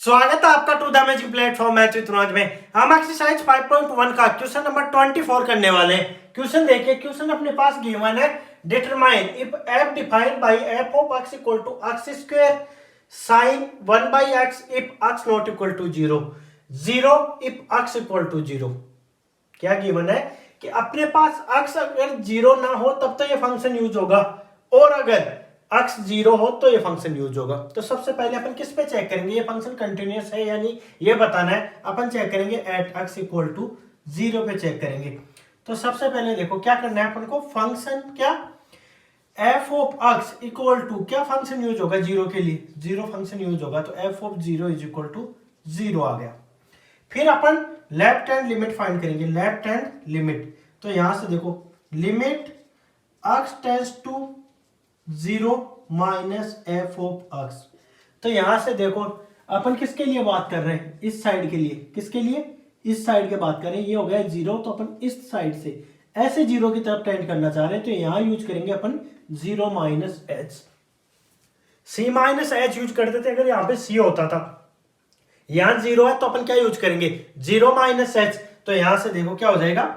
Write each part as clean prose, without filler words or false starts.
स्वागत है आपका to the magic platform math with Rose में। हम एक्सरसाइज 5.1 का क्वेश्चन नंबर 24 करने वाले हैं। क्वेश्चन देखिए, क्वेश्चन अपने पास गिवन है, determine if f defined by f of x equal to x square sin 1 by x if x not equal to 0 0 if x equal to 0। क्या गिवन है कि अपने पास x अगर 0 ना हो तब तो ये फंक्शन यूज होगा, और अगर x 0 हो तो ये फंक्शन यूज होगा। तो सबसे पहले अपन किस पे चेक करेंगे ये फंक्शन कंटिन्यूअस है यानी ये बताना है। अपन चेक करेंगे एट x इक्वल टू 0 पे चेक करेंगे। तो सबसे पहले देखो क्या करना है अपन को, फंक्शन क्या f of x equal to क्या फंक्शन यूज होगा 0 के लिए, 0 फंक्शन यूज होगा। तो f of 0 is equal to 0 आ गया। फिर अपन लेफ्ट हैंड लिमिट फाइंड करेंगे, लेफ्ट हैंड लिमिट। तो यहां से देखो limit x tends to 0 minus f of x। तो यहां से देखो अपन किसके लिए बात कर रहे हैं, इस साइड के लिए। किसके लिए, इस साइड के बात कर रहे हैं। ये हो गया 0, तो अपन इस साइड से ऐसे 0 की तरफ टेंड करना चाह रहे हैं। तो यहां यूज करेंगे अपन 0 माइनस एच। सी माइनस एच यूज करते थे अगर यहां पे सी होता था, यहां 0 है तो अपन क्या यूज करेंगे 0 माइनस एच। तो यहां से देखो क्या हो जाएगा,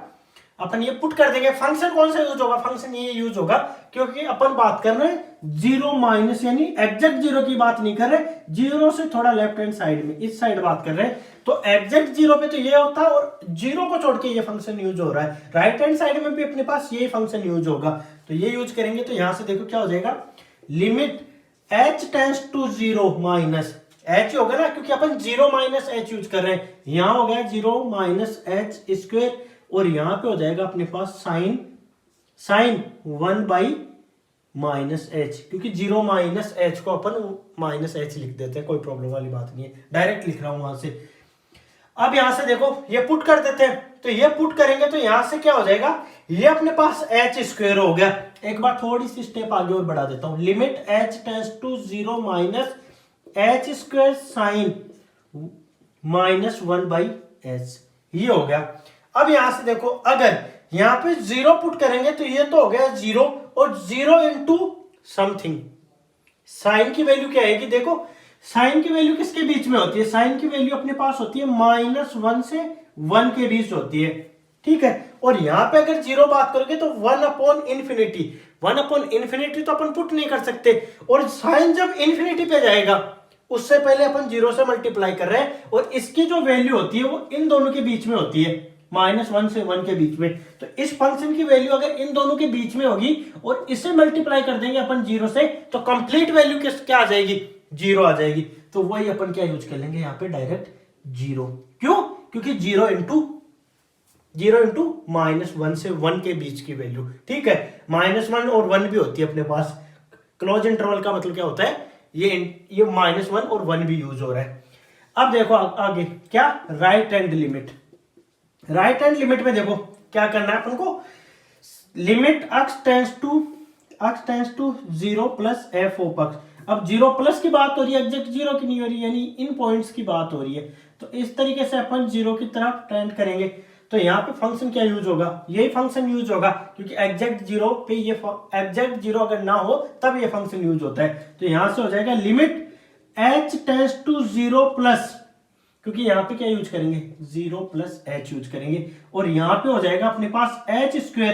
अपन ये पुट कर देंगे। फंक्शन कौन सा यूज होगा, फंक्शन ये यूज होगा क्योंकि अपन बात कर रहे हैं 0 माइनस यानी एग्जैक्ट 0 की बात नहीं कर रहे, 0 से थोड़ा लेफ्ट हैंड साइड में, इस साइड बात कर रहे हैं। तो एग्जैक्ट 0 पे तो ये होता है और 0 को छोड़ के ये फंक्शन यूज हो रहा है। राइट हैंड साइड में भी अपने पास यही फंक्शन यूज होगा, तो ये यूज करेंगे। तो यहां से देखो क्या हो जाएगा, limit h tends to 0 minus h होगा ना, क्योंकि अपन 0 माइनस h यूज कर रहे हैं। यहां हो गया 0 माइनस h स्क्वायर, और यहां पे हो जाएगा अपने पास साइन 1 बाई माइनस एच, क्योंकि 0 माइनस एच को अपन माइनस एच लिख देते हैं, कोई प्रॉब्लम वाली बात नहीं है, डायरेक्ट लिख रहा हूं वहां से। अब यहां से देखो ये पुट कर देते हैं। तो ये पुट करेंगे तो यहां से क्या हो जाएगा, ये अपने पास एच स्क्वायर हो गया। एक बार थोड़ी सी स्टेप आगे और बढ़ा देता हूं, limit h tends to 0 minus h square sine minus 1 by h, ये हो गया। अब यहां से देखो अगर यहां पे 0 पुट करेंगे तो ये तो हो गया 0, और 0 इंटू समथिंग। साइन की वैल्यू क्या आएगी, देखो साइन की वैल्यू किसके बीच में होती है, साइन की वैल्यू अपने पास होती है -1 से 1 के बीच होती है, ठीक है। और यहां पे अगर 0 बात करोगे तो 1 अपॉन इन्फिनिटी, 1 अपॉन इन्फिनिटी तो अपन पुट नहीं कर सकते। और साइन जब इन्फिनिटी पे जाएगा उससे पहले अपन 0 से मल्टीप्लाई कर रहे हैं, और इसकी जो वैल्यू होती है वो इन दोनों के बीच में होती है, -1 से 1 के बीच में। तो इस फंक्शन की वैल्यू अगर इन दोनों के बीच में होगी और इसे मल्टीप्लाई कर देंगे अपन 0 से, तो कंप्लीट वैल्यू क्या आ जाएगी, 0 आ जाएगी। तो वही अपन क्या यूज कर लेंगे यहाँ पे, डायरेक्ट 0। क्यों, क्योंकि 0 इंटू -1 से 1 के बीच की वैल्यू, ठीक है। -1 और 1 भी होती है अपने पास, क्लोज इंटरवल का मतलब क्या होता है, ये -1 और 1 भी यूज हो रहा है। अब देखो आगे क्या, right hand limit. Right hand limit में देखो क्या करना है अपन को, limit x tends to 0 plus f of x। अब 0 प्लस की बात हो रही है, एग्जैक्ट 0 की नहीं हो रही, यानी इन पॉइंट्स की बात हो रही है। तो इस तरीके से अपन 0 की तरफ टेंड करेंगे। तो यहाँ पे फंक्शन क्या यूज होगा, यही फंक्शन यूज होगा, क्योंकि एग्जैक्ट 0 पे ये एग्जैक्ट 0 अगर ना हो तब ये फंक्शन यूज होता है। तो यहां से हो जाएगा limit h tends to 0 plus, क्योंकि यहां पे क्या यूज करेंगे 0 प्लस एच यूज करेंगे, और यहां पे हो जाएगा अपने पास एच स्क्वायर,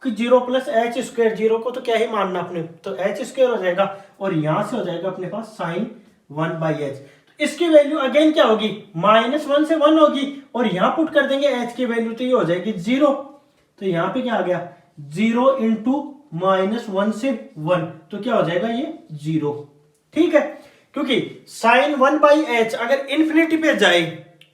क्योंकि 0 प्लस एच स्क्वायर, 0 को तो क्या ही मानना अपने, तो एच स्क्वायर हो जाएगा, और यहां से हो जाएगा अपने पास साइन 1 बाई एच। तो इसकी वैल्यू अगेन क्या होगी, -1 से 1 होगी, और यहां पुट कर देंगे एच की वैल्यू, तो ये हो जाएगी 0। तो यहां पे क्या आ गया 0 इंटू -1 से 1, तो क्या हो जाएगा ये 0, ठीक है। क्योंकि साइन 1 बाई एच अगर इन्फिनिटी पे जाए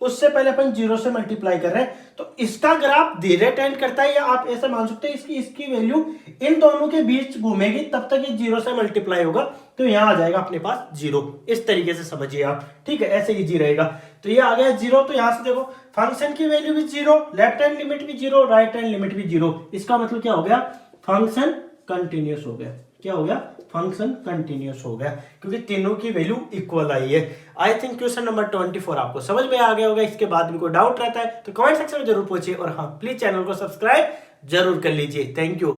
उससे पहले अपन 0 से मल्टीप्लाई कर रहे हैं, तो इसका ग्राफ धीरे टेंड करता है, या आप ऐसा मान सकते हैं इसकी वैल्यू इन दोनों के बीच घूमेगी तब तक ये 0 से मल्टीप्लाई होगा। तो यहां आ जाएगा अपने पास 0, इस तरीके से समझिए आप, ठीक है, ऐसे इजी रहेगा। तो ये आ गया 0। तो यहां से देखो फंक्शन की वैल्यू भी 0, लेफ्ट हैंड लिमिट भी 0, राइट हैंड लिमिट भी 0। इसका मतलब क्या हो गया, फंक्शन कंटिन्यूअस हो गया। क्या हो गया, फंक्शन कंटिन्यूअस हो गया, क्योंकि तीनों की वैल्यू इक्वल आई है। आई थिंक क्वेश्चन नंबर 24 आपको समझ में आ गया होगा। इसके बाद भी कोई डाउट रहता है तो कमेंट सेक्शन में जरूर पूछिए, और हाँ प्लीज चैनल को सब्सक्राइब जरूर कर लीजिए। Thank you.